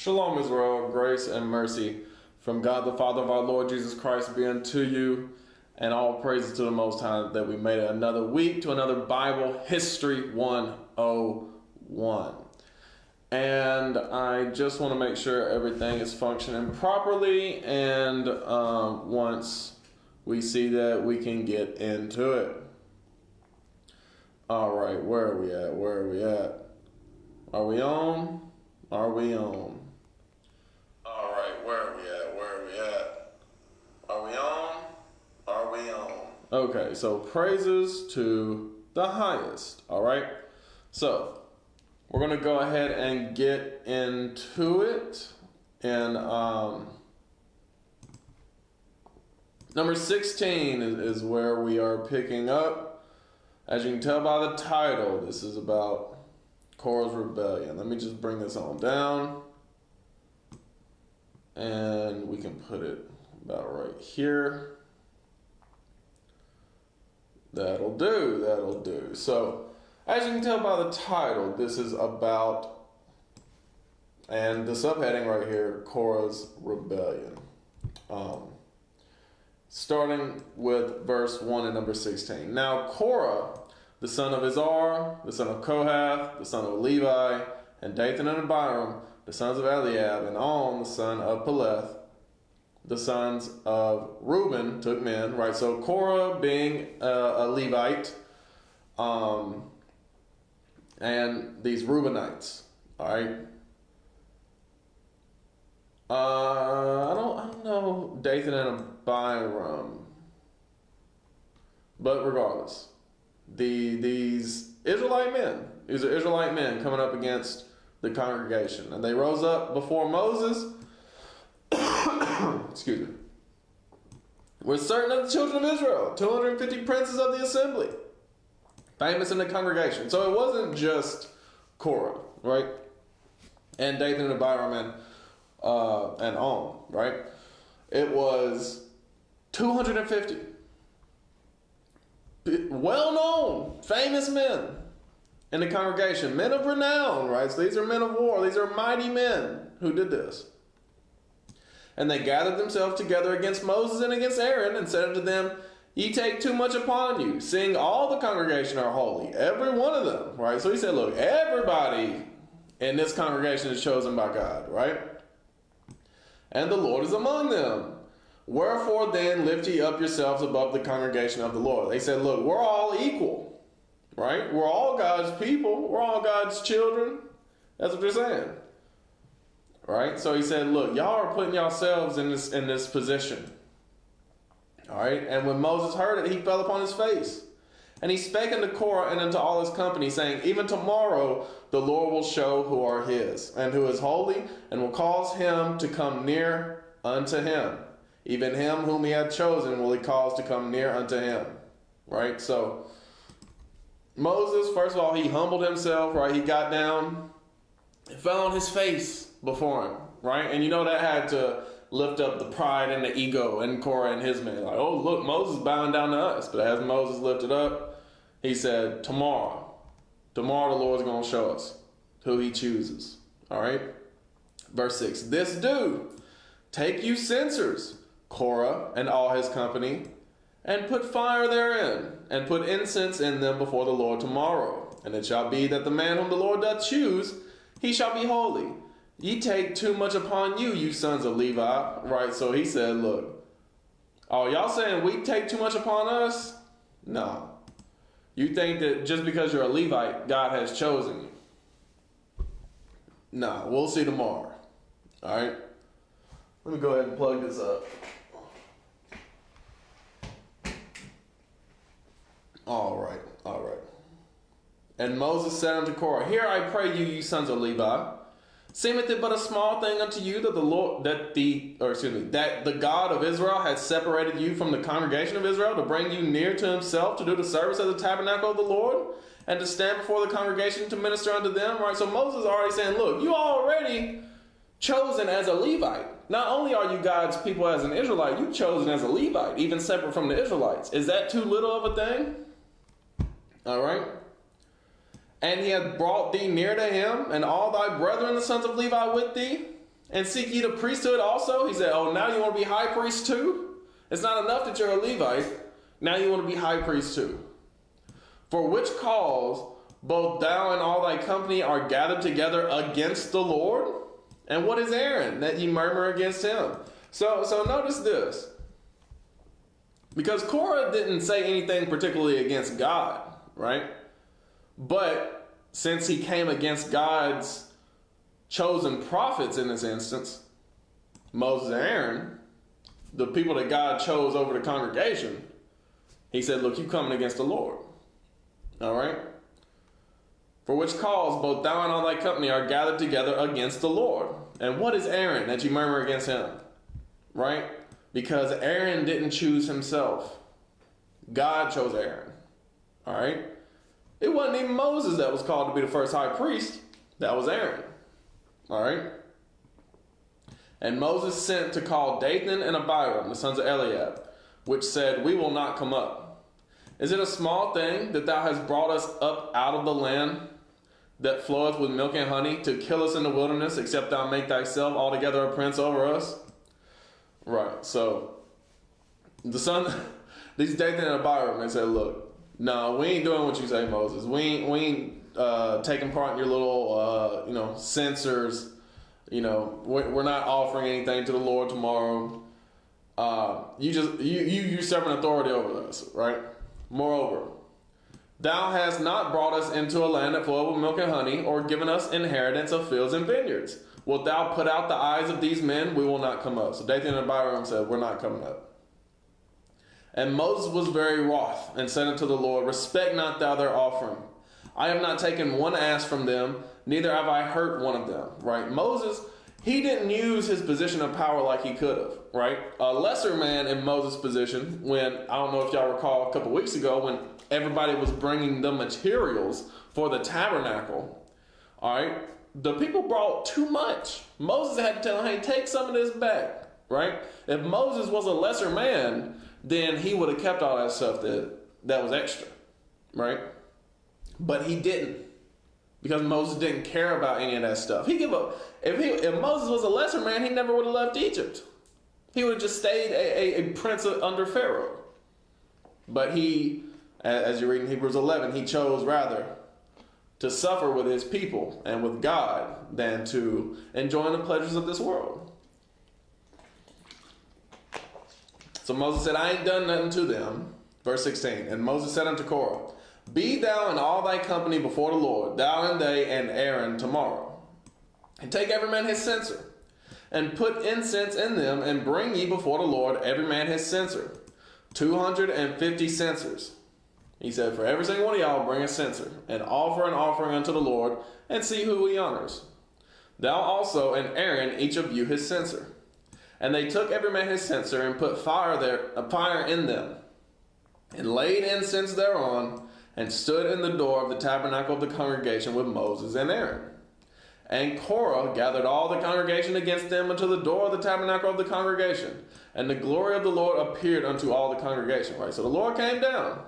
Shalom Israel, grace and mercy from God the Father of our Lord Jesus Christ be unto you, and all praises to the Most High that we made it another week to another Bible History 101. And I just want to make sure everything is functioning properly, and once we see that, we can get into it. All right, where are we at? Where are we at? Are we on? Are we on? All right, where are we at? Where are we at? Are we on? Are we on? Okay, so praises to the highest. All right, so we're going to go ahead and get into it. And number 16 is where we are picking up. As you can tell by the title, this is about Korah's rebellion. Let me just bring this on down. And we can put it about right here. That'll do, that'll do. So, as you can tell by the title, this is about, and the subheading right here, Korah's rebellion. Starting with verse 1 and number 16. Now Korah, the son of Izhar, the son of Kohath, the son of Levi, and Dathan and Abiram, the sons of Eliab, and On, the son of Peleth, the sons of Reuben, took men, right? So Korah being a Levite, and these Reubenites, all right? I don't know Dathan and Abiram, but regardless. These Israelite men, these are Israelite men coming up against the congregation, and they rose up before Moses, excuse me, with certain of the children of Israel, 250 princes of the assembly, famous in the congregation. So it wasn't just Korah, right, and Dathan and Abiram and On, right? It was 250 well-known, famous men in the congregation, men of renown, right? So these are men of war. These are mighty men who did this. And they gathered themselves together against Moses and against Aaron and said unto them, Ye take too much upon you, seeing all the congregation are holy, every one of them, right? So he said, look, everybody in this congregation is chosen by God, right? And the Lord is among them. Wherefore then lift ye up yourselves above the congregation of the Lord. They said, look, we're all equal, right? We're all God's people. We're all God's children. That's what they're saying, right? So he said, look, y'all are putting yourselves in this position, all right? And when Moses heard it, he fell upon his face. And he spake unto Korah and unto all his company, saying, Even tomorrow the Lord will show who are his, and who is holy, and will cause him to come near unto him. Even him whom he had chosen will he cause to come near unto him. Right? So, Moses, first of all, he humbled himself, right? He got down and fell on his face before him, right? And you know that had to lift up the pride and the ego in Korah and his men. Like, oh, look, Moses bowing down to us. But as Moses lifted up, he said, tomorrow the Lord's going to show us who he chooses. All right? Verse 6, This do, take you censers, Korah and all his company, and put fire therein, and put incense in them before the Lord tomorrow. And it shall be that the man whom the Lord doth choose, he shall be holy. Ye take too much upon you, you sons of Levi. Right, so he said, look, oh, y'all saying we take too much upon us? No. You think that just because you're a Levite, God has chosen you? No, we'll see tomorrow. All right? Let me go ahead and plug this up. All right. And Moses said unto Korah, Hear I pray you, ye sons of Levi, seemeth it but a small thing unto you that the God of Israel has separated you from the congregation of Israel to bring you near to himself to do the service of the tabernacle of the Lord, and to stand before the congregation to minister unto them. Right. So Moses is already saying, look, you already chosen as a Levite. Not only are you God's people as an Israelite, you've chosen as a Levite, even separate from the Israelites. Is that too little of a thing? All right. And he hath brought thee near to him, and all thy brethren, the sons of Levi, with thee. And seek ye the priesthood also? He said, oh, now you want to be high priest too? It's not enough that you're a Levite. Now you want to be high priest too. For which cause both thou and all thy company are gathered together against the Lord? And what is Aaron, that ye murmur against him? So notice this. Because Korah didn't say anything particularly against God, right? But since he came against God's chosen prophets in this instance, Moses and Aaron, the people that God chose over the congregation, he said, look, you coming against the Lord. All right? For which cause both thou and all thy company are gathered together against the Lord. And what is Aaron, that you murmur against him? Right? Because Aaron didn't choose himself. God chose Aaron. All right? It wasn't even Moses that was called to be the first high priest. That was Aaron. All right? And Moses sent to call Dathan and Abiram, the sons of Eliab, which said, we will not come up. Is it a small thing that thou hast brought us up out of the land that floweth with milk and honey, to kill us in the wilderness, except thou make thyself altogether a prince over us? Right, so the son, these Dathan and Abiram, they said, look, no, we ain't doing what you say, Moses. We ain't taking part in your little, censers. We're not offering anything to the Lord tomorrow. You usurping authority over us, right? Moreover, thou hast not brought us into a land that floweth with milk and honey, or given us inheritance of fields and vineyards. Wilt thou put out the eyes of these men? We will not come up. So Dathan and Abiram said, we're not coming up. And Moses was very wroth, and said unto the Lord, respect not thou their offering. I have not taken one ass from them, neither have I hurt one of them. Right? Moses, he didn't use his position of power like he could have. Right? A lesser man in Moses' position, when, I don't know if y'all recall a couple weeks ago, when everybody was bringing the materials for the tabernacle. All right? The people brought too much. Moses had to tell them, hey, take some of this back. Right? If Moses was a lesser man, then he would have kept all that stuff that was extra. Right? But he didn't. Because Moses didn't care about any of that stuff. If Moses was a lesser man, he never would have left Egypt. He would have just stayed a prince under Pharaoh. But he, as you read in Hebrews 11, he chose rather to suffer with his people and with God than to enjoy the pleasures of this world. So Moses said, I ain't done nothing to them. Verse 16, and Moses said unto Korah, be thou and all thy company before the Lord, thou and they and Aaron tomorrow. And take every man his censer, and put incense in them, and bring ye before the Lord every man his censer, 250 censers. He said, for every single one of y'all bring a censer, and offer an offering unto the Lord, and see who he honors. Thou also and Aaron, each of you his censer. And they took every man his censer, and put fire in them, and laid incense thereon, and stood in the door of the tabernacle of the congregation with Moses and Aaron. And Korah gathered all the congregation against them unto the door of the tabernacle of the congregation. And the glory of the Lord appeared unto all the congregation. Right? So the Lord came down.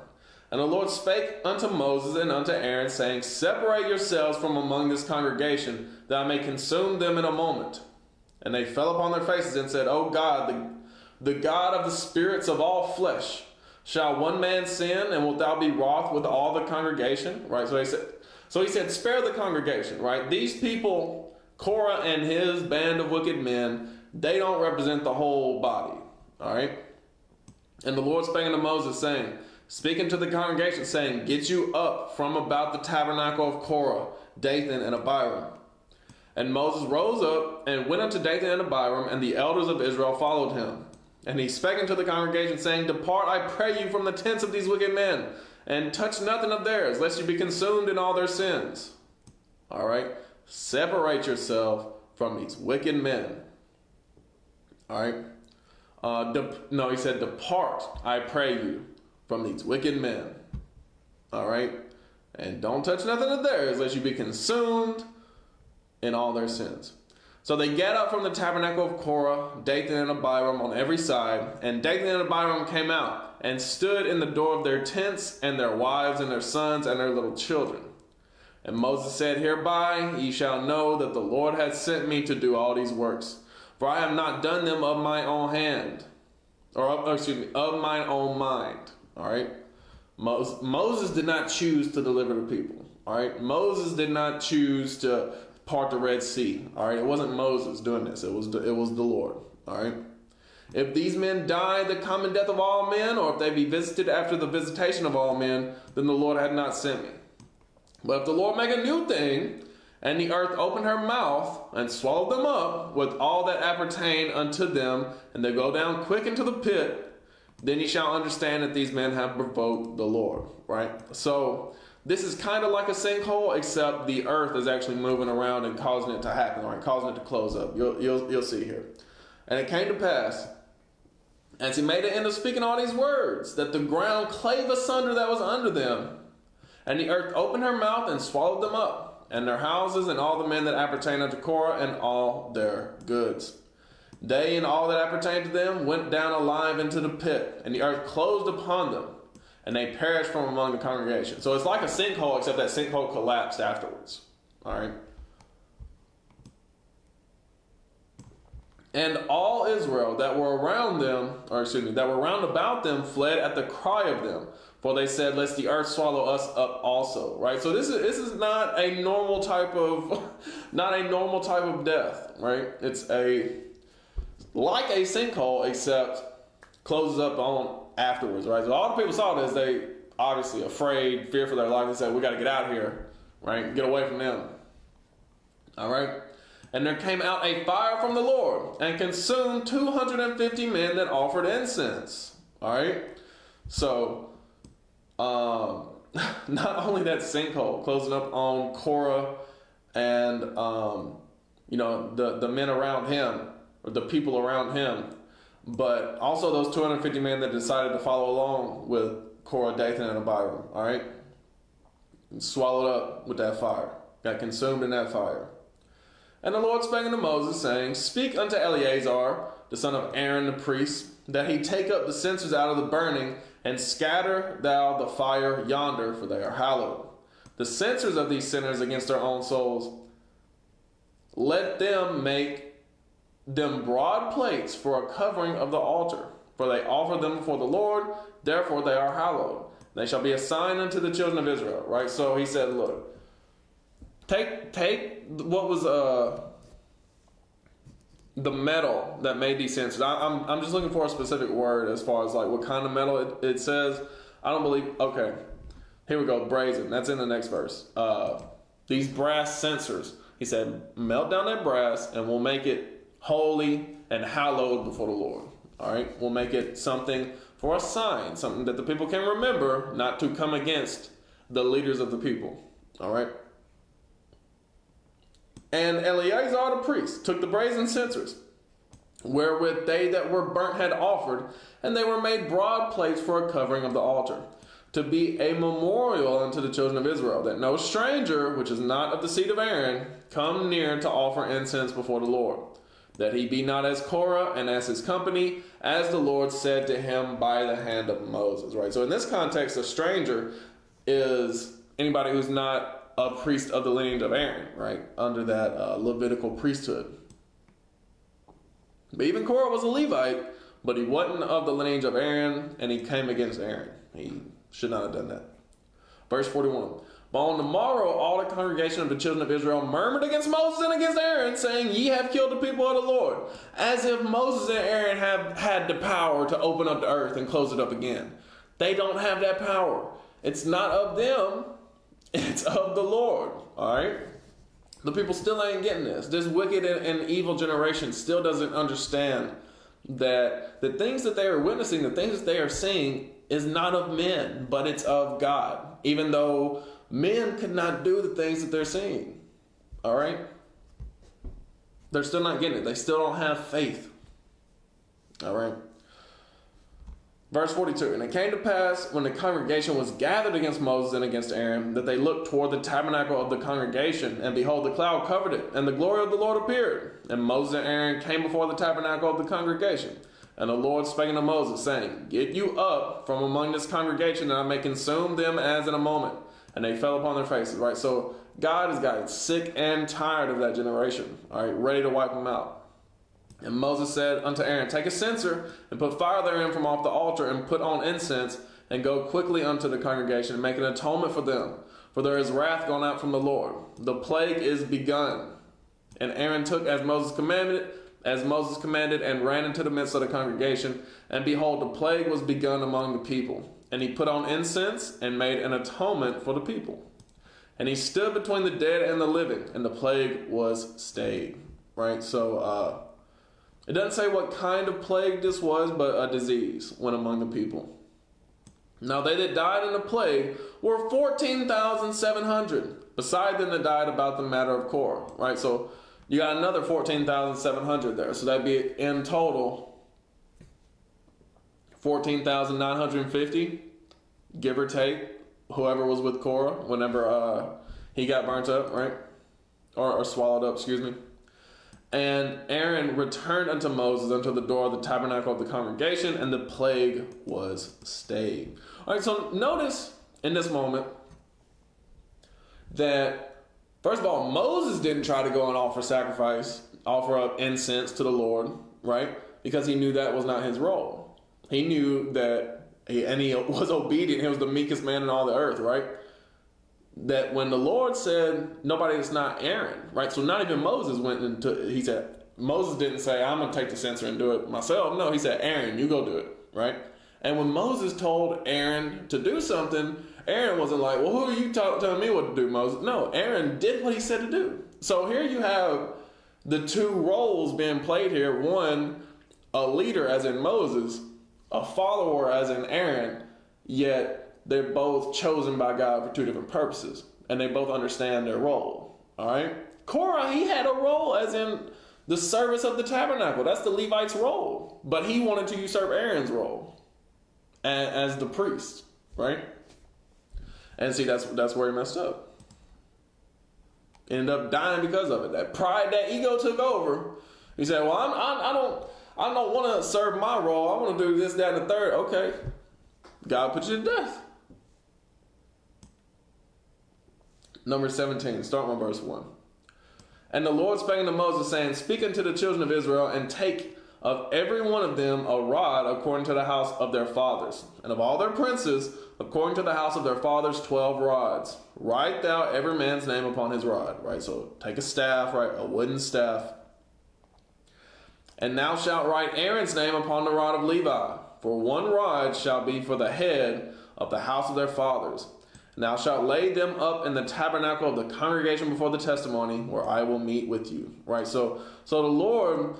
And the Lord spake unto Moses and unto Aaron, saying, separate yourselves from among this congregation, that I may consume them in a moment. And they fell upon their faces and said, O God, the God of the spirits of all flesh, shall one man sin, and wilt thou be wroth with all the congregation? Right? So he said, spare the congregation, right? These people, Korah and his band of wicked men, they don't represent the whole body. All right? And the Lord spake unto Moses, saying, speaking to the congregation, saying, get you up from about the tabernacle of Korah, Dathan, and Abiram. And Moses rose up and went unto Dathan and Abiram, and the elders of Israel followed him. And he spake unto the congregation, saying, depart, I pray you, from the tents of these wicked men, and touch nothing of theirs, lest you be consumed in all their sins. All right? Separate yourself from these wicked men. All right? He said, depart, I pray you, from these wicked men. All right? And don't touch nothing of theirs, lest you be consumed in all their sins. So they get up from the tabernacle of Korah, Dathan and Abiram on every side, and Dathan and Abiram came out and stood in the door of their tents, and their wives and their sons and their little children. And Moses said, hereby ye shall know that the Lord hath sent me to do all these works. For I have not done them of my own hand, of my own mind. All right. Moses did not choose to deliver the people. All right. Moses did not choose to part the Red Sea. All right. It wasn't Moses doing this. It was the Lord. All right. If these men die the common death of all men, or if they be visited after the visitation of all men, then the Lord had not sent me. But if the Lord make a new thing, and the earth open her mouth, and swallow them up with all that appertain unto them, and they go down quick into the pit, then ye shall understand that these men have provoked the Lord. Right? So this is kind of like a sinkhole, except the earth is actually moving around and causing it to happen, right? Causing it to close up. You'll see here. And it came to pass, as he made an end of speaking all these words, that the ground clave asunder that was under them, and the earth opened her mouth and swallowed them up, and their houses, and all the men that appertain unto Korah, and all their goods. They and all that appertained to them went down alive into the pit, and the earth closed upon them, and they perished from among the congregation. So it's like a sinkhole, except that sinkhole collapsed afterwards. All right. And all Israel that were around them, that were round about them, fled at the cry of them. For they said, lest the earth swallow us up also. Right? So this is not a normal type of death, right? It's like a sinkhole, except closes up on afterwards, right? So all the people saw this, they obviously afraid, fear for their life. They said, we got to get out of here, right? Get away from them. All right? And there came out a fire from the Lord and consumed 250 men that offered incense. All right. So, not only that sinkhole closing up on Korah and, the men around him, or the people around him, but also those 250 men that decided to follow along with Korah, Dathan, and Abiram. All right. And swallowed up with that fire. Got consumed in that fire. And the Lord spake unto Moses, saying, speak unto Eleazar, the son of Aaron the priest, that he take up the censers out of the burning, and scatter thou the fire yonder, for they are hallowed. The censers of these sinners against their own souls, let them make them broad plates for a covering of the altar, for they offer them before the Lord, therefore they are hallowed. They shall be a sign unto the children of Israel. Right? So he said, look, Take what was the metal that made these censers. I'm just looking for a specific word as far as like what kind of metal it says. I don't believe. Okay, here we go. Brazen. That's in the next verse. These brass censers. He said, melt down that brass and we'll make it holy and hallowed before the Lord. All right, we'll make it something for a sign, something that the people can remember, not to come against the leaders of the people. All right. And Eleazar the priest took the brazen censers, wherewith they that were burnt had offered, and they were made broad plates for a covering of the altar, to be a memorial unto the children of Israel, that no stranger, which is not of the seed of Aaron, come near to offer incense before the Lord, that he be not as Korah and as his company, as the Lord said to him by the hand of Moses. Right. So in this context, a stranger is anybody who's not a priest of the lineage of Aaron, right? Under that Levitical priesthood. But even Korah was a Levite, but he wasn't of the lineage of Aaron, and he came against Aaron. He should not have done that. Verse 41. But on the morrow, all the congregation of the children of Israel murmured against Moses and against Aaron, saying, ye have killed the people of the Lord. As if Moses and Aaron have had the power to open up the earth and close it up again. They don't have that power. It's not of them. It's of the Lord, all right? The people still ain't getting this. This wicked and evil generation still doesn't understand that the things that they are witnessing, the things that they are seeing is not of men, but it's of God, even though men could not do the things that they're seeing, all right? They're still not getting it. They still don't have faith, all right? Verse 42, and it came to pass when the congregation was gathered against Moses and against Aaron, that they looked toward the tabernacle of the congregation, and behold, the cloud covered it, and the glory of the Lord appeared. And Moses and Aaron came before the tabernacle of the congregation. And the Lord spake unto Moses, saying, get you up from among this congregation, and I may consume them as in a moment. And they fell upon their faces, right? So God has gotten sick and tired of that generation, all right, ready to wipe them out. And Moses said unto Aaron, take a censer and put fire therein from off the altar and put on incense and go quickly unto the congregation and make an atonement for them. For there is wrath gone out from the Lord. The plague is begun. And Aaron took as Moses commanded, and ran into the midst of the congregation. And behold, the plague was begun among the people. And he put on incense and made an atonement for the people. And he stood between the dead and the living, and the plague was stayed. Right? So, it doesn't say what kind of plague this was, but a disease went among the people. Now they that died in the plague were 14,700. Beside them that died about the matter of Korah. Right? So you got another 14,700 there. So that'd be in total 14,950, give or take, whoever was with Korah whenever he got burnt up, right? Or swallowed up, excuse me. And Aaron returned unto Moses unto the door of the tabernacle of the congregation, and the plague was stayed. All right, so notice in this moment that, first of all, Moses didn't try to go and offer up incense to the Lord, right? Because he knew that was not his role. He knew that, and he was obedient. He was the meekest man in all the earth, right? That when the Lord said, nobody that's not Aaron, right? So not even Moses went into, he said, Moses didn't say, I'm going to take the censer and do it myself. No, he said, Aaron, you go do it, right? And when Moses told Aaron to do something, Aaron wasn't like, well, who are you telling me what to do, Moses? No, Aaron did what he said to do. So here you have the two roles being played here. One, a leader as in Moses, a follower as in Aaron, yet they're both chosen by God for two different purposes, and they both understand their role. All right? Korah, he had a role as in the service of the tabernacle. That's the Levite's role. But he wanted to usurp Aaron's role as the priest, right? And see, that's where he messed up. Ended up dying because of it. That pride, that ego took over. He said, well, I don't want to serve my role. I want to do this, that, and the third. Okay. God put you to death. Number 17, start with verse 1. And the Lord spake unto Moses, saying, speak unto the children of Israel, and take of every one of them a rod according to the house of their fathers, and of all their princes according to the house of their fathers 12 rods. Write thou every man's name upon his rod. Right, so take a staff, right, a wooden staff. And thou shalt write Aaron's name upon the rod of Levi. For one rod shall be for the head of the house of their fathers. And thou shalt lay them up in the tabernacle of the congregation before the testimony, where I will meet with you. Right? So the Lord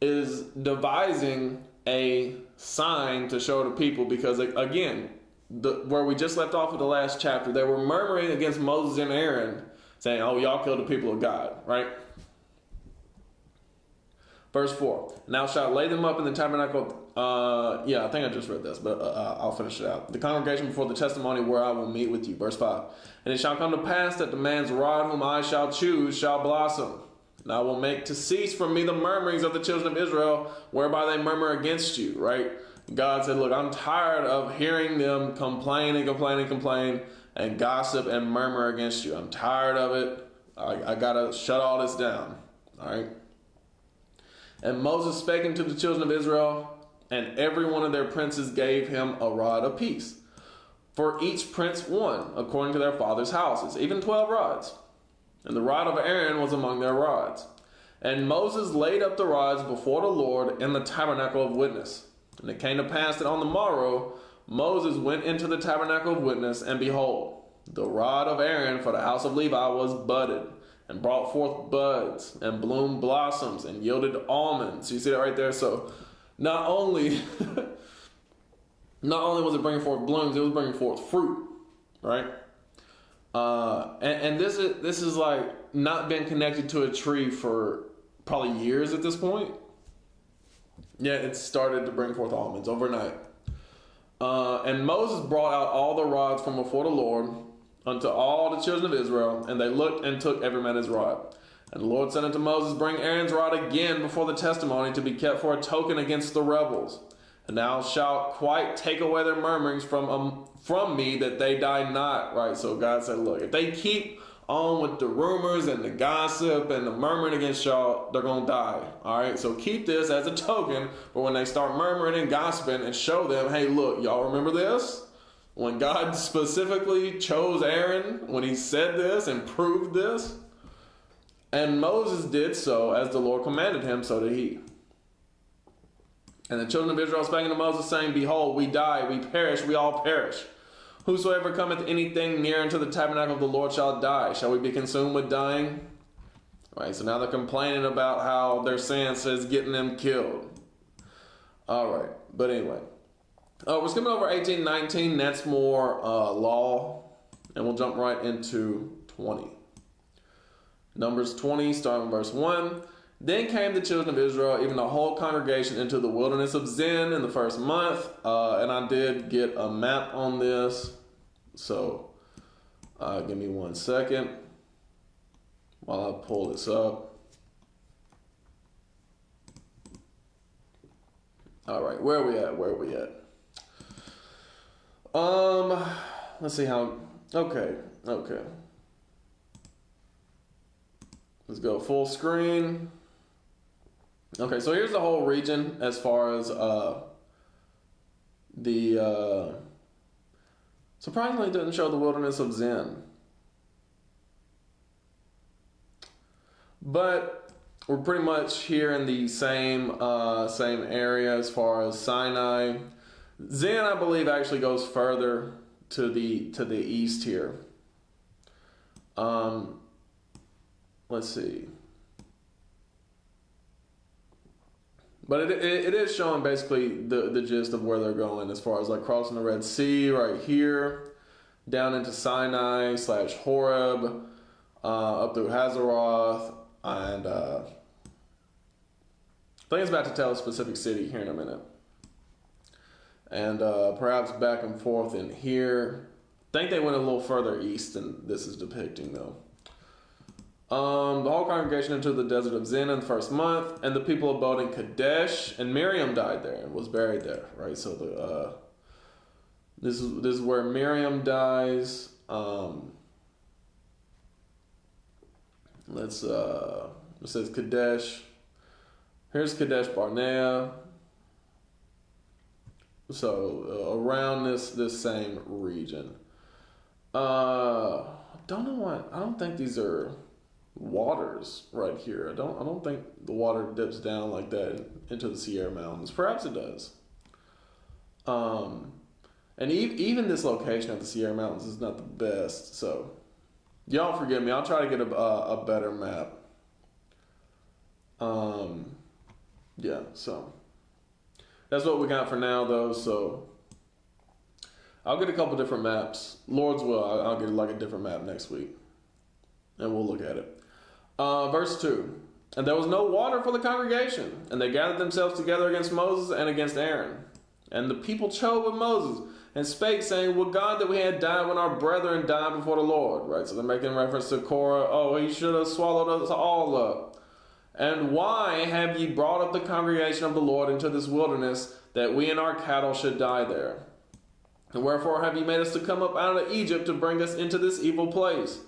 is devising a sign to show the people, because again, where we just left off with the last chapter, they were murmuring against Moses and Aaron, saying, oh, y'all killed the people of God, right? Verse 4, and thou shalt lay them up in the tabernacle. I think I just read this, but I'll finish it out. The congregation before the testimony, where I will meet with you. Verse 5, and it shall come to pass that the man's rod whom I shall choose shall blossom. And I will make to cease from me the murmurings of the children of Israel, whereby they murmur against you. Right? God said, look, I'm tired of hearing them complain and gossip and murmur against you. I'm tired of it. I got to shut all this down. All right? And Moses spake unto the children of Israel, and every one of their princes gave him a rod apiece, for each prince one, according to their father's houses, even 12 rods. And the rod of Aaron was among their rods. And Moses laid up the rods before the Lord in the tabernacle of witness. And it came to pass that on the morrow Moses went into the tabernacle of witness, and behold, the rod of Aaron for the house of Levi was budded, and brought forth buds, and bloomed blossoms, and yielded almonds. You see that right there? So not only was it bringing forth blooms, it was bringing forth fruit, right? And this is like not been connected to a tree for probably years at this point. Yeah, it started to bring forth almonds overnight. And Moses brought out all the rods from before the Lord unto all the children of Israel, and they looked and took every man his rod. And the Lord said unto Moses, bring Aaron's rod again before the testimony, to be kept for a token against the rebels. And thou shalt quite take away their murmurings from me, that they die not. Right, so God said, look, if they keep on with the rumors and the gossip and the murmuring against y'all, they're going to die. All right, so keep this as a token for when they start murmuring and gossiping, and show them, hey, look, y'all remember this? When God specifically chose Aaron, when he said this and proved this? And Moses did so as the Lord commanded him, so did he. And the children of Israel spake unto Moses, saying, behold, we die, we perish, we all perish. Whosoever cometh anything near unto the tabernacle of the Lord shall die. Shall we be consumed with dying? All right, so now they're complaining about how their sin says getting them killed. All right, but anyway. We're skipping over 18, 19. That's more law. And we'll jump right into 20. Numbers 20, starting in verse 1. Then came the children of Israel, even the whole congregation, into the wilderness of Zin in the first month. And I did get a map on this. So give me 1 second while I pull this up. All right, where are we at? Let's see how. Okay. Let's go full screen. Okay, so here's the whole region as far as surprisingly it didn't show the wilderness of Zin. But we're pretty much here in the same area as far as Sinai. Zin, I believe, actually goes further to the east here. Let's see. But it is showing basically the gist of where they're going as far as like crossing the Red Sea right here, down into Sinai / Horeb, up through Hazeroth, and I think it's about to tell a specific city here in a minute. And perhaps back and forth in here. I think they went a little further east than this is depicting though. The whole congregation into the desert of Zin in the first month, and the people abode in Kadesh, and Miriam died there and was buried there. Right, so this is where Miriam dies. It says Kadesh. Here's Kadesh Barnea. So around this same region. Don't know what. I don't think these are waters right here. I don't think the water dips down like that into the Sierra Mountains. Perhaps it does. And even this location at the Sierra Mountains is not the best. So y'all forgive me. I'll try to get a better map. Yeah. So that's what we got for now, though. So I'll get a couple different maps. Lord's will. I'll get like a different map next week, and we'll look at it. Verse 2. And there was no water for the congregation, and they gathered themselves together against Moses and against Aaron. And the people chode with Moses and spake, saying, would God that we had died when our brethren died before the Lord. Right, so they're making reference to Korah. Oh, he should have swallowed us all up. And why have ye brought up the congregation of the Lord into this wilderness, that we and our cattle should die there? And wherefore have ye made us to come up out of Egypt to bring us into this evil place?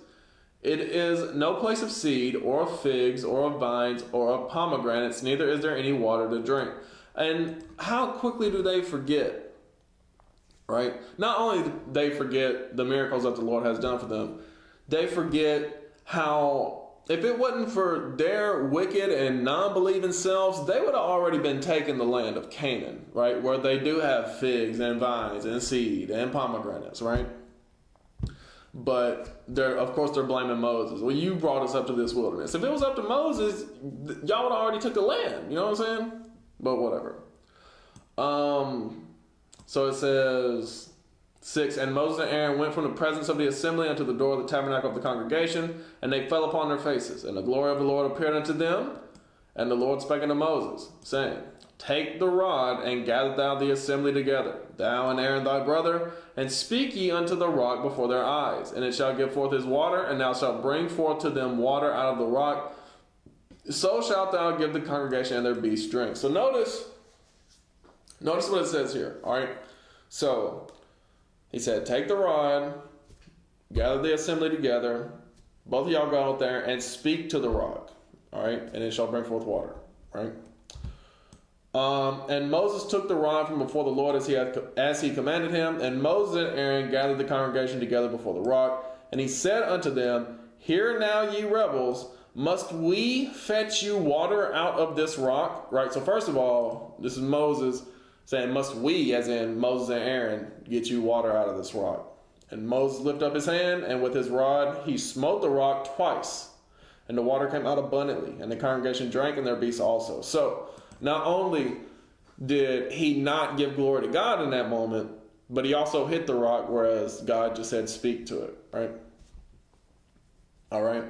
It is no place of seed, or of figs, or of vines, or of pomegranates, neither is there any water to drink. And how quickly do they forget? Right? Not only do they forget the miracles that the Lord has done for them, they forget how, if it wasn't for their wicked and non-believing selves, they would have already been taking the land of Canaan, right? Where they do have figs and vines and seed and pomegranates, right? But of course they're blaming Moses. Well, you brought us up to this wilderness. If it was up to Moses, y'all would have already took the land. You know what I'm saying? But whatever. So it says 6, and Moses and Aaron went from the presence of the assembly unto the door of the tabernacle of the congregation, and they fell upon their faces. And the glory of the Lord appeared unto them. And the Lord spake unto Moses, saying, take the rod, and gather thou the assembly together, thou and Aaron thy brother, and speak ye unto the rock before their eyes. And it shall give forth his water, and thou shalt bring forth to them water out of the rock. So shalt thou give the congregation and their beasts drink. So notice what it says here. All right. So he said, take the rod, gather the assembly together, Both of y'all go out there and speak to the rock, all right, and it shall bring forth water, right? And Moses took the rod from before the Lord as he commanded him, and Moses and Aaron gathered the congregation together before the rock, and he said unto them, Hear now, ye rebels, must we fetch you water out of this rock? Right, so first of all, this is Moses saying, must we, as in Moses and Aaron, get you water out of this rock? And Moses lifted up his hand, and with his rod he smote the rock twice, and the water came out abundantly, and the congregation drank, and their beasts also. So, not only did he not give glory to God in that moment, but he also hit the rock, whereas God just said, speak to it, right? All right.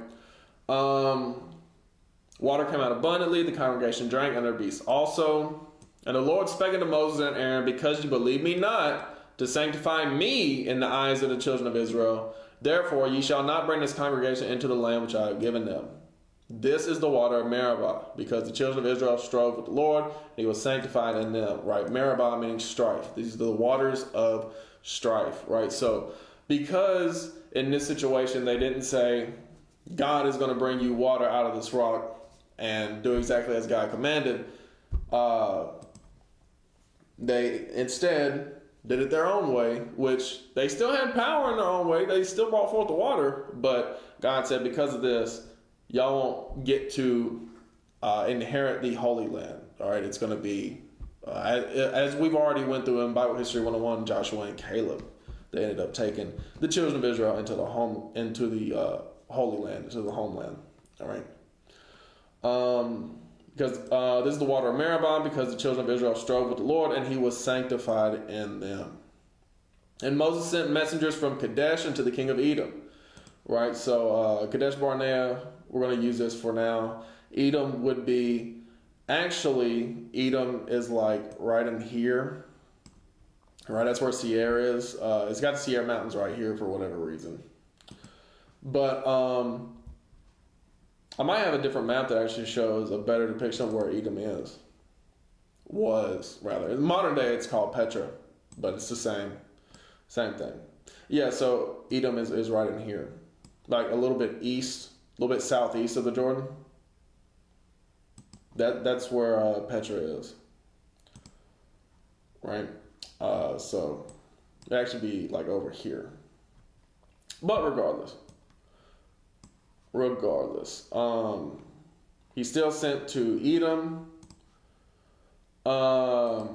Water came out abundantly, the congregation drank, and their beasts also. And the Lord spake unto Moses and Aaron, because you believe me not, to sanctify me in the eyes of the children of Israel. Therefore ye shall not bring this congregation into the land which I have given them. This is the water of Meribah, because the children of Israel strove with the Lord, and he was sanctified in them, right? Meribah meaning strife. These are the waters of strife, right? So, because in this situation they didn't say, God is going to bring you water out of this rock and do exactly as God commanded, they instead did it their own way, which they still had power in their own way. They still brought forth the water, but God said, because of this, y'all won't get to inherit the Holy Land. All right, it's going to be, as we've already went through in Bible History 101, Joshua and Caleb, they ended up taking the children of Israel into the Holy Land, into the homeland. All right. Because this is the water of Meribah, because the children of Israel strove with the Lord, and he was sanctified in them. And Moses sent messengers from Kadesh unto the king of Edom. Right, so Kadesh Barnea, we're going to use this for now. Edom would be, actually, Edom is like right in here. Right, that's where Sierra is. It's got the Sierra Mountains right here for whatever reason. But I might have a different map that actually shows a better depiction of where Edom is. In modern day, it's called Petra, but it's the same thing. Yeah, so Edom is right in here. Like a little bit east, a little bit southeast of the Jordan. That's where Petra is. Right? So it'd actually be like over here. But regardless, he still sent to Edom, to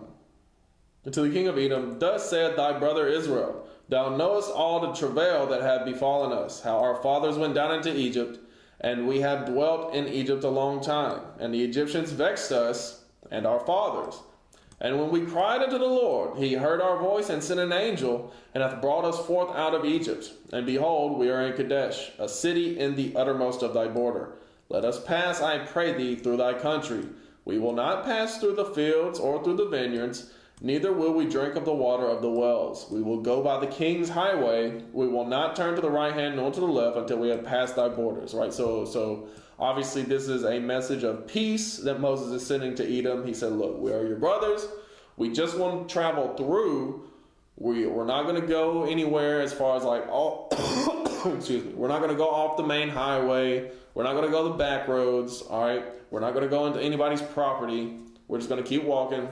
the king of Edom, Thus saith thy brother Israel, Thou knowest all the travail that hath befallen us, how our fathers went down into Egypt, and we have dwelt in Egypt a long time. And the Egyptians vexed us and our fathers. And when we cried unto the Lord, he heard our voice and sent an angel, and hath brought us forth out of Egypt. And behold, we are in Kadesh, a city in the uttermost of thy border. Let us pass, I pray thee, through thy country. We will not pass through the fields or through the vineyards, neither will we drink of the water of the wells. We will go by the king's highway. We will not turn to the right hand nor to the left until we have passed thy borders. Right? So obviously this is a message of peace that Moses is sending to Edom. He said, look, we are your brothers. We just want to travel through. We're not going to go anywhere as far as like, excuse me. We're not going to go off the main highway. We're not going to go the back roads. All right. We're not going to go into anybody's property. We're just going to keep walking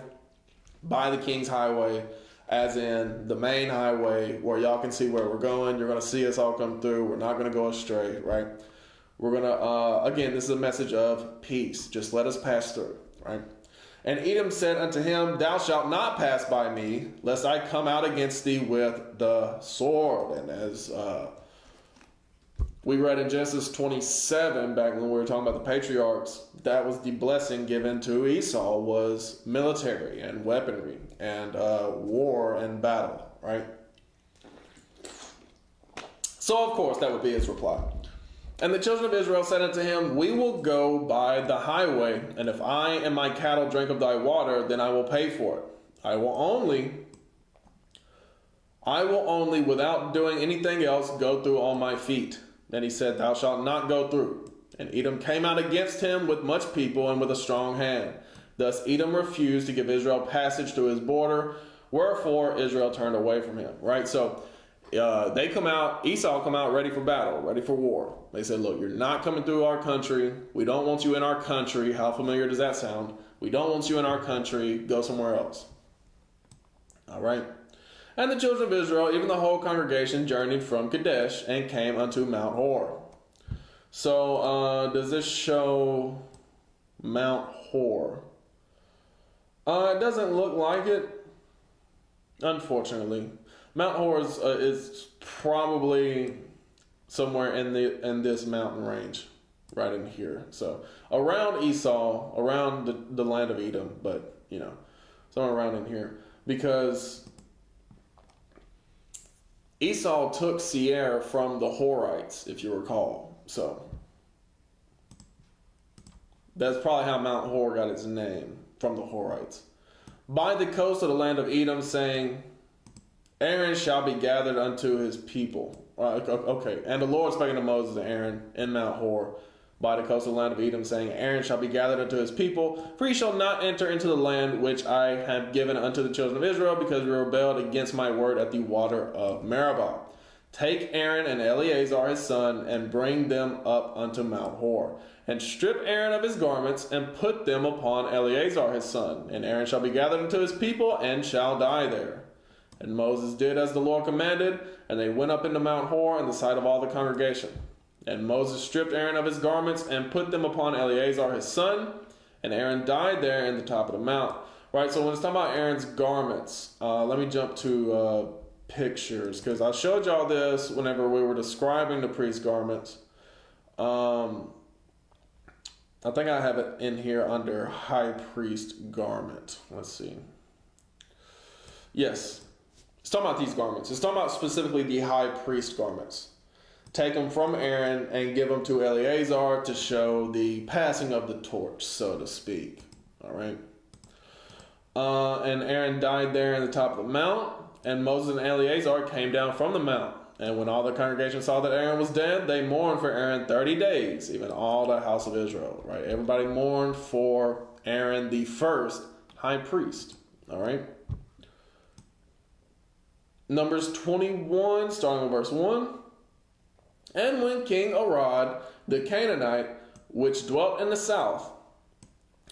by the king's highway, as in the main highway where y'all can see where we're going. You're going to see us all come through. We're not going to go astray, right? We're going to, again, this is a message of peace. Just let us pass through, right? And Edom said unto him, Thou shalt not pass by me, lest I come out against thee with the sword. And as we read in Genesis 27, back when we were talking about the patriarchs, that was the blessing given to Esau, was military and weaponry and war and battle, right? So, of course, that would be his reply. And the children of Israel said unto him, We will go by the highway, and if I and my cattle drink of thy water, then I will pay for it. I will only, without doing anything else, go through on my feet. Then he said, Thou shalt not go through. And Edom came out against him with much people and with a strong hand. Thus Edom refused to give Israel passage to his border, wherefore Israel turned away from him. Right? So they come out, Esau come out ready for battle, ready for war. They said, look, you're not coming through our country. We don't want you in our country. How familiar does that sound? We don't want you in our country. Go somewhere else. All right. And the children of Israel, even the whole congregation, journeyed from Kadesh and came unto Mount Hor. So, does this show Mount Hor? It doesn't look like it, unfortunately. Mount Hor is probably somewhere in this mountain range, right in here. So around Esau, around the land of Edom, but somewhere around in here, because Esau took Seir from the Horites, if you recall. So that's probably how Mount Hor got its name, from the Horites. By the coast of the land of Edom, saying, Aaron shall be gathered unto his people. Okay. And the Lord spake unto Moses and Aaron in Mount Hor by the coast of the land of Edom, saying, Aaron shall be gathered unto his people, for he shall not enter into the land which I have given unto the children of Israel, because we rebelled against my word at the water of Meribah. Take Aaron and Eleazar his son, and bring them up unto Mount Hor, and strip Aaron of his garments, and put them upon Eleazar his son. And Aaron shall be gathered unto his people, and shall die there. And Moses did as the Lord commanded, and they went up into Mount Hor in the sight of all the congregation. And Moses stripped Aaron of his garments and put them upon Eleazar his son, and Aaron died there in the top of the mount. Right, so when it's talking about Aaron's garments, let me jump to pictures, because I showed y'all this whenever we were describing the priest's garments. I think I have it in here under high priest garment. Let's see. Yes. It's talking about these garments. It's talking about specifically the high priest garments. Take them from Aaron and give them to Eleazar to show the passing of the torch, so to speak. All right. And Aaron died there in the top of the mount, and Moses and Eleazar came down from the mount. And when all the congregation saw that Aaron was dead, they mourned for Aaron 30 days, even all the house of Israel. Right. Everybody mourned for Aaron, the first high priest. All right. Numbers 21, starting with verse 1. And when King Arad, the Canaanite, which dwelt in the south,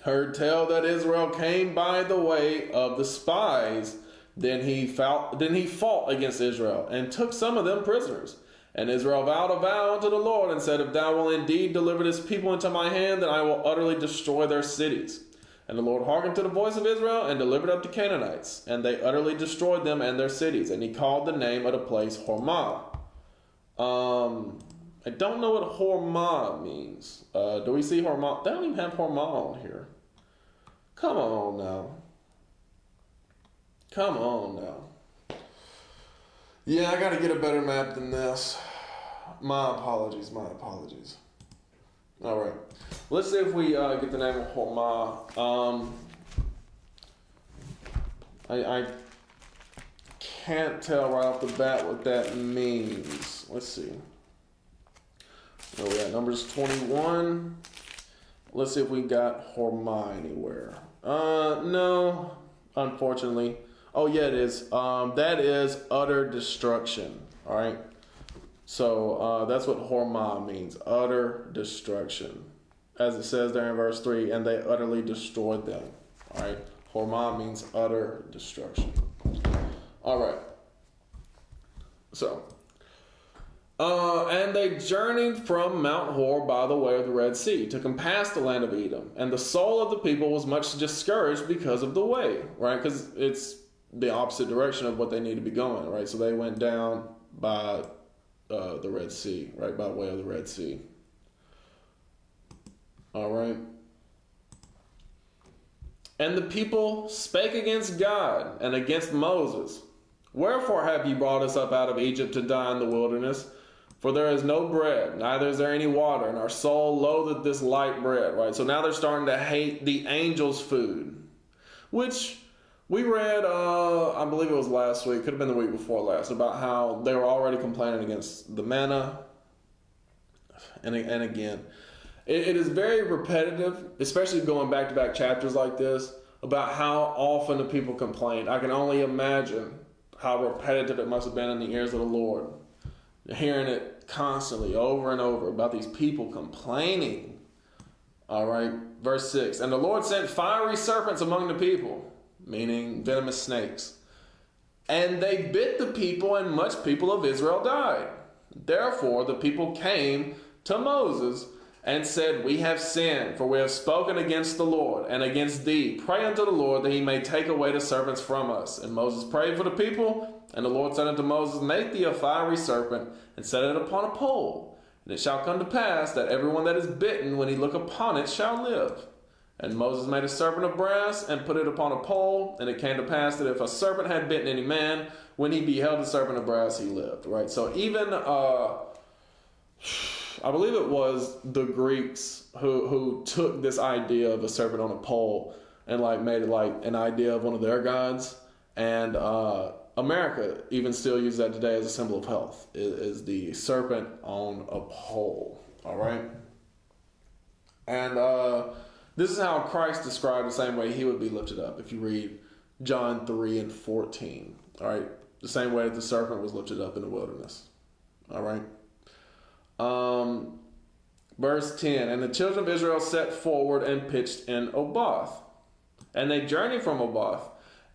heard tell that Israel came by the way of the spies, then he fought against Israel, and took some of them prisoners. And Israel vowed a vow unto the Lord, and said, If thou wilt indeed deliver this people into my hand, then I will utterly destroy their cities. And the Lord hearkened to the voice of Israel, and delivered up the Canaanites, and they utterly destroyed them and their cities. And he called the name of the place Hormah. I don't know what Hormah means. Do we see Hormah? They don't even have Hormah on here. Come on now. Yeah, I gotta get a better map than this. My apologies. All right. Let's see if we get the name of Hormah. I can't tell right off the bat what that means. Let's see. Where we at? Numbers 21. Let's see if we got Hormah anywhere. No, unfortunately. Oh yeah, it is. That is utter destruction. All right. So that's what Hormah means, utter destruction. As it says there in verse 3, and they utterly destroyed them. All right. Hormah means utter destruction. All right. So, and they journeyed from Mount Hor by the way of the Red Sea to compass the land of Edom. And the soul of the people was much discouraged because of the way, right? Because it's the opposite direction of what they need to be going, right? So they went down by the Red Sea, right? By way of the Red Sea. All right. And the people spake against God and against Moses. Wherefore have ye brought us up out of Egypt to die in the wilderness? For there is no bread, neither is there any water, and our soul loatheth this light bread, right? So now they're starting to hate the angels' food, which we read, I believe it was last week, could have been the week before last, about how they were already complaining against the manna. And again, it is very repetitive, especially going back-to-back chapters like this, about how often the people complain. I can only imagine how repetitive it must have been in the ears of the Lord. Hearing it constantly over and over about these people complaining. All right, verse 6. And the Lord sent fiery serpents among the people, meaning venomous snakes. And they bit the people, and much people of Israel died. Therefore the people came to Moses and said, We have sinned, for we have spoken against the Lord and against thee. Pray unto the Lord that he may take away the serpents from us. And Moses prayed for the people, and the Lord said unto Moses, Make thee a fiery serpent, and set it upon a pole. And it shall come to pass that everyone that is bitten, when he look upon it, shall live. And Moses made a serpent of brass, and put it upon a pole. And it came to pass that if a serpent had bitten any man, when he beheld the serpent of brass, he lived. Right? So even, I believe it was the Greeks who took this idea of a serpent on a pole and like made it like an idea of one of their gods. And America even still uses that today as a symbol of health, is the serpent on a pole. All right? And this is how Christ described the same way he would be lifted up. If you read John 3 and 14. All right? The same way that the serpent was lifted up in the wilderness. All right? Verse 10. And the children of Israel set forward and pitched in Oboth. And they journeyed from Oboth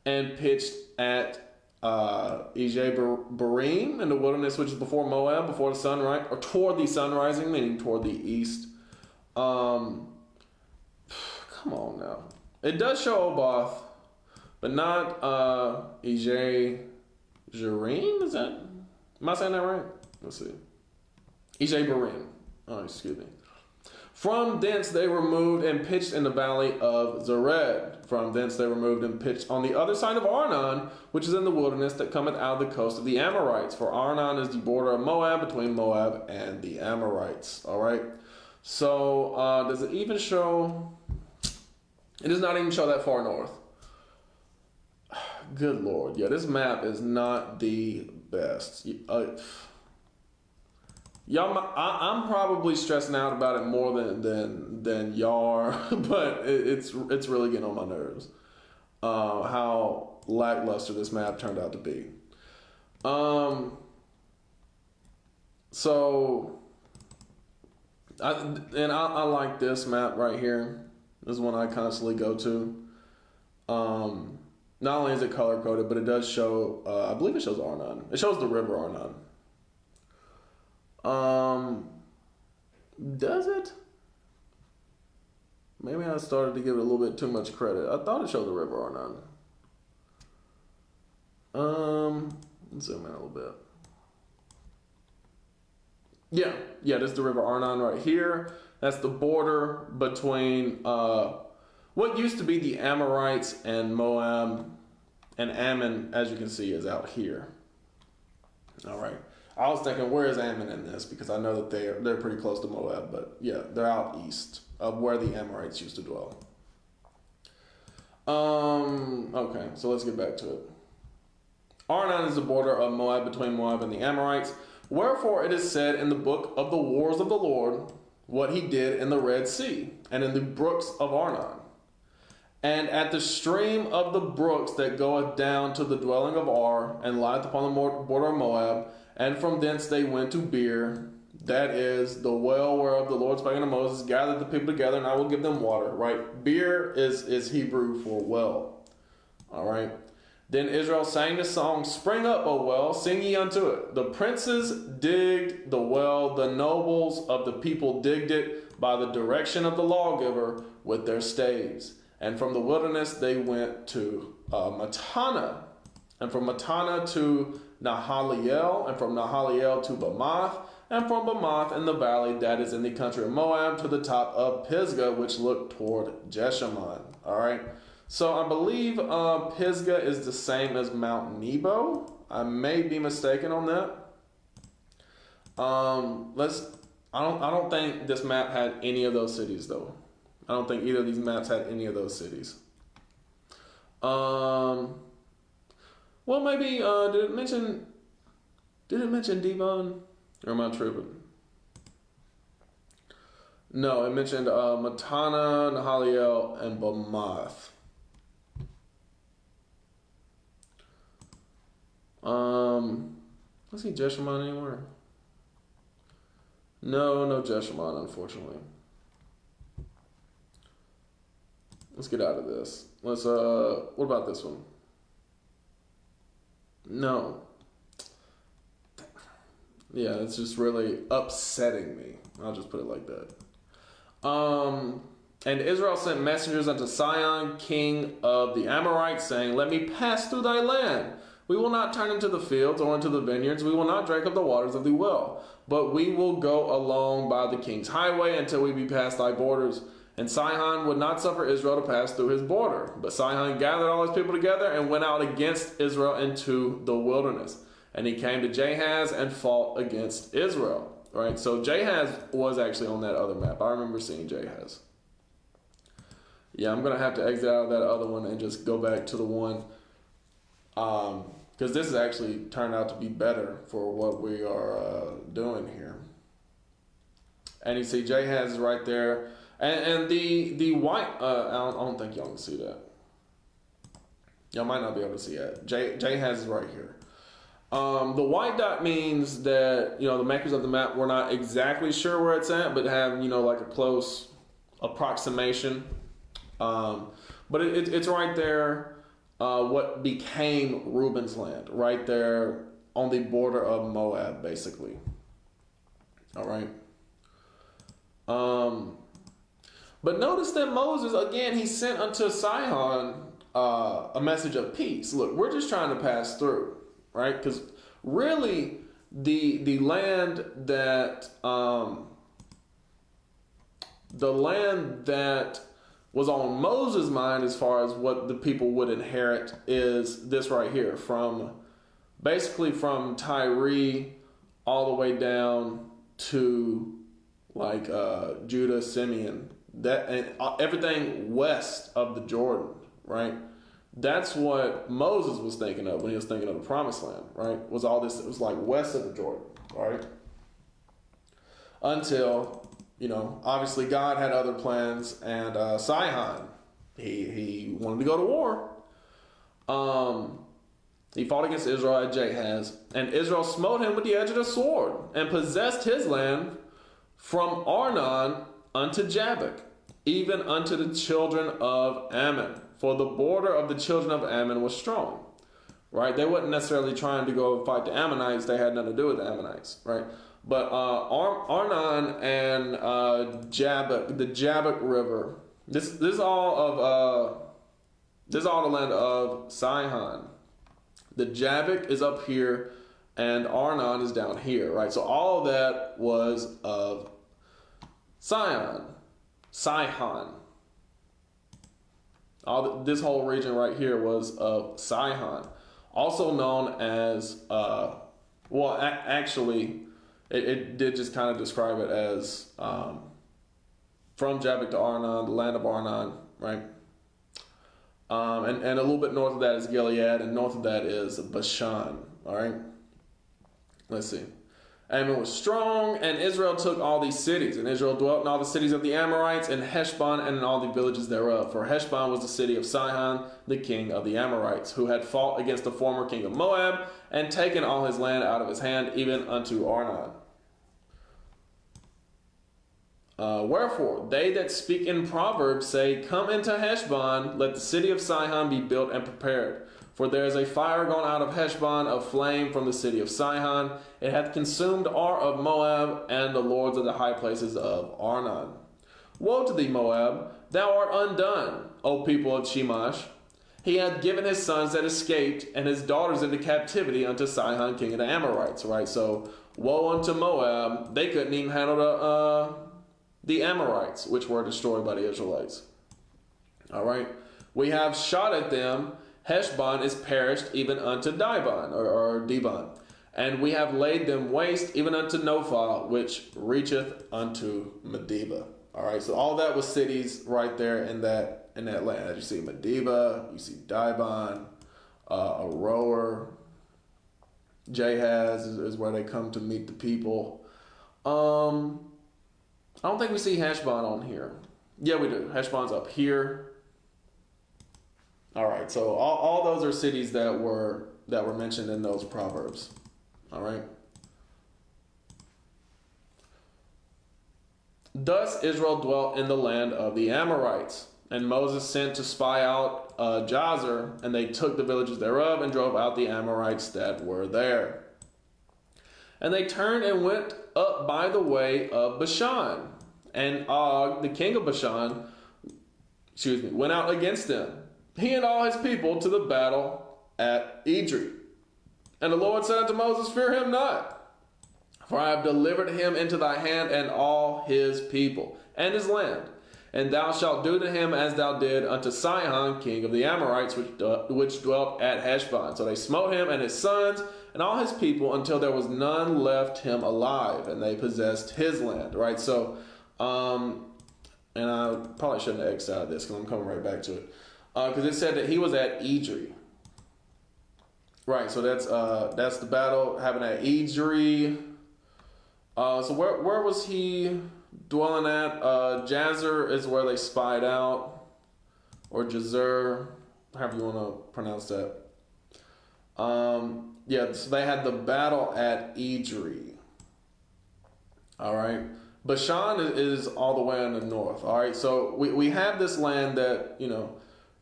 and pitched at Barim in the wilderness, which is before Moab, before the sunrise, or toward the sun rising, meaning toward the east. Come on now. It does show Oboth, but not Barim. Is that? Am I saying that right? Let's see. Barim. Oh, excuse me. From thence they were moved and pitched in the valley of Zered. From thence they were moved and pitched on the other side of Arnon, which is in the wilderness that cometh out of the coast of the Amorites. For Arnon is the border of Moab, between Moab and the Amorites. All right. So does it even show? It does not even show that far north. Good Lord. Yeah, this map is not the best. Y'all, I'm probably stressing out about it more than y'all are, but it's really getting on my nerves. How lackluster this map turned out to be. So I like this map right here. This is one I constantly go to. Not only is it color coded, but it does show. I believe it shows Arnon. It shows the river Arnon. Does it? Maybe I started to give it a little bit too much credit. I thought it showed the river Arnon. Let's zoom in a little bit. Yeah, this is the river Arnon right here. That's the border between what used to be the Amorites and Moab, and Ammon, as you can see, is out here. All right. I was thinking, where is Ammon in this? Because I know that they're pretty close to Moab, but yeah, they're out east of where the Amorites used to dwell. Okay, so let's get back to it. Arnon is the border of Moab, between Moab and the Amorites. Wherefore it is said in the book of the wars of the Lord, what he did in the Red Sea, and in the brooks of Arnon, and at the stream of the brooks that goeth down to the dwelling of Ar, and lieth upon the border of Moab. And from thence they went to Beer, that is the well whereof the Lord spake unto Moses, gather the people together, and I will give them water. Right? Beer is Hebrew for well. All right. Then Israel sang the song, Spring up, O well, sing ye unto it. The princes digged the well, the nobles of the people digged it by the direction of the lawgiver with their staves. And from the wilderness they went to Matana, and from Matana to Nahaliel, and from Nahaliel to Bamoth, and from Bamoth in the valley that is in the country of Moab to the top of Pisgah, which looked toward Jeshimon. All right. So I believe Pisgah is the same as Mount Nebo. I may be mistaken on that. I don't think this map had any of those cities though. I don't think either of these maps had any of those cities. Well, maybe did it mention Devon? Or am I tripping? No, it mentioned Matana, Nahaliel, and Bamoth. Let's see Jeshimon anywhere. No Jeshimon, unfortunately. Let's get out of this. What about this one? No. Yeah, it's just really upsetting me. I'll just put it like that. And Israel sent messengers unto Sihon, king of the Amorites, saying, Let me pass through thy land. We will not turn into the fields or into the vineyards. We will not drink of the waters of the well. But we will go along by the king's highway until we be past thy borders. And Sihon would not suffer Israel to pass through his border. But Sihon gathered all his people together and went out against Israel into the wilderness. And he came to Jahaz and fought against Israel. Right? So Jahaz was actually on that other map. I remember seeing Jahaz. Yeah, I'm going to have to exit out of that other one and just go back to the one. Because this has actually turned out to be better for what we are doing here. And you see Jahaz is right there. And the white, I don't think y'all can see that. Y'all might not be able to see that. Jahaz is right here. The white dot means that, the makers of the map were not exactly sure where it's at, but have, like a close approximation. But it's right there, what became Reuben's land, right there on the border of Moab, basically. All right. But notice that Moses, again, he sent unto Sihon a message of peace. Look, we're just trying to pass through, right? Because really, the land that was on Moses' mind as far as what the people would inherit is this right here, basically from Tyre all the way down to Judah, Simeon, that and everything west of the Jordan, right? That's what Moses was thinking of when he was thinking of the Promised Land, right? Was all this? It was like west of the Jordan, right? Until obviously God had other plans, and Sihon, he wanted to go to war. He fought against Israel at Jahaz, and Israel smote him with the edge of the sword, and possessed his land from Arnon unto Jabbok, even unto the children of Ammon. For the border of the children of Ammon was strong. Right? They wasn't necessarily trying to go fight the Ammonites. They had nothing to do with the Ammonites. Right? But Arnon and Jabbok, the Jabbok River, this is all the land of Sihon. The Jabbok is up here, and Arnon is down here, right? So all of that was of Sihon. This whole region right here was of Sihon, also known as actually. It did just kind of describe it as from Jabbok to Arnon, the land of Arnon, right? And a little bit north of that is Gilead, and north of that is Bashan, all right? Let's see. Ammon was strong, and Israel took all these cities. And Israel dwelt in all the cities of the Amorites, and Heshbon, and in all the villages thereof. For Heshbon was the city of Sihon, the king of the Amorites, who had fought against the former king of Moab, and taken all his land out of his hand, even unto Arnon. Wherefore, they that speak in Proverbs say, Come into Heshbon, let the city of Sihon be built and prepared. For there is a fire gone out of Heshbon, of flame from the city of Sihon. It hath consumed Ar of Moab, and the lords of the high places of Arnon. Woe to thee, Moab! Thou art undone, O people of Shemash. He hath given his sons that escaped, and his daughters into captivity unto Sihon, king of the Amorites. Right, so woe unto Moab. They couldn't even handle the Amorites, which were destroyed by the Israelites. All right, we have shot at them. Heshbon is perished even unto Dibon, or Dibon. And we have laid them waste even unto Nophah, which reacheth unto Medeba. All right, so all that was cities right there in that land. As you see Medeba, you see Dibon, Aroer, Jahaz is where they come to meet the people. I don't think we see Heshbon on here. Yeah, we do. Heshbon's up here. All right, so all those are cities that were that were mentioned in those proverbs. All right. Thus Israel dwelt in the land of the Amorites. And Moses sent to spy out Jazer, and they took the villages thereof and drove out the Amorites that were there. And they turned and went up by the way of Bashan. And Og, the king of Bashan, went out against them, he and all his people, to the battle at Edrei. And the Lord said unto Moses, fear him not, for I have delivered him into thy hand and all his people and his land. And thou shalt do to him as thou did unto Sihon, king of the Amorites, which dwelt at Heshbon. So they smote him and his sons and all his people until there was none left him alive, and they possessed his land. Right. So, and I probably shouldn't have X'd out of this because I'm coming right back to it, because it said that he was at Edrei. Right. So that's the battle happened at Edrei. So where was he dwelling at? Jazer is where they spied out, or Jazer, however you want to pronounce that. Yeah, so they had the battle at Edrei. All right. Bashan is all the way in the north. All right. So we have this land that,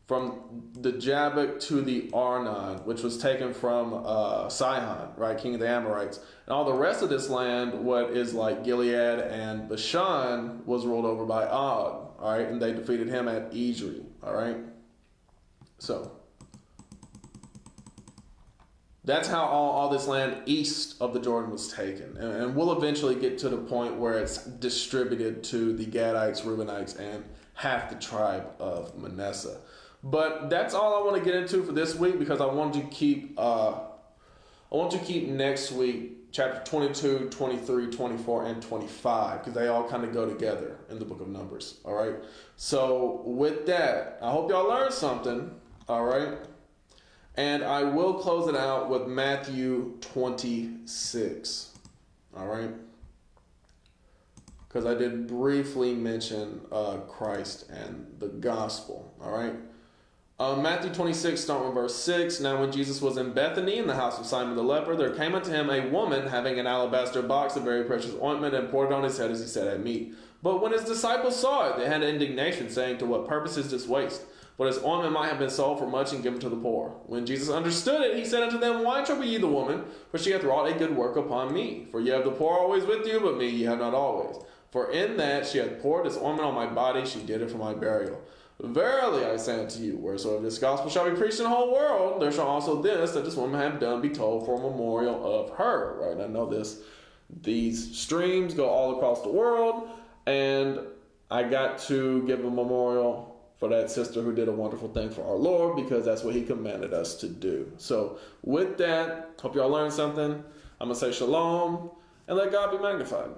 from the Jabbok to the Arnon, which was taken from Sihon, right, king of the Amorites. And all the rest of this land, what is like Gilead and Bashan, was ruled over by Og, all right, and they defeated him at Edrei, all right. So that's how all this land east of the Jordan was taken. And we'll eventually get to the point where it's distributed to the Gadites, Reubenites, and half the tribe of Manasseh. But that's all I want to get into for this week, because I want to keep next week chapter 22, 23, 24, and 25, because they all kind of go together in the book of Numbers. All right. So with that, I hope y'all learned something. All right. And I will close it out with Matthew 26. All right. Because I did briefly mention Christ and the gospel. All right. Matthew 26, starting with verse 6. Now when Jesus was in Bethany in the house of Simon the leper, there came unto him a woman having an alabaster box of very precious ointment, and poured it on his head as he sat at meat. But when his disciples saw it, they had indignation, saying, to what purpose is this waste? But his ointment might have been sold for much and given to the poor. When Jesus understood it, he said unto them, why trouble ye the woman? For she hath wrought a good work upon me. For ye have the poor always with you, but me ye have not always. For in that she hath poured this ointment on my body, she did it for my burial. Verily I say unto you, wheresoever this gospel shall be preached in the whole world, there shall also this that this woman hath done be told for a memorial of her. Right? I know these streams go all across the world, and I got to give a memorial for that sister who did a wonderful thing for our Lord, because that's what he commanded us to do. So with that, hope y'all learned something. I'm going to say shalom, and let God be magnified.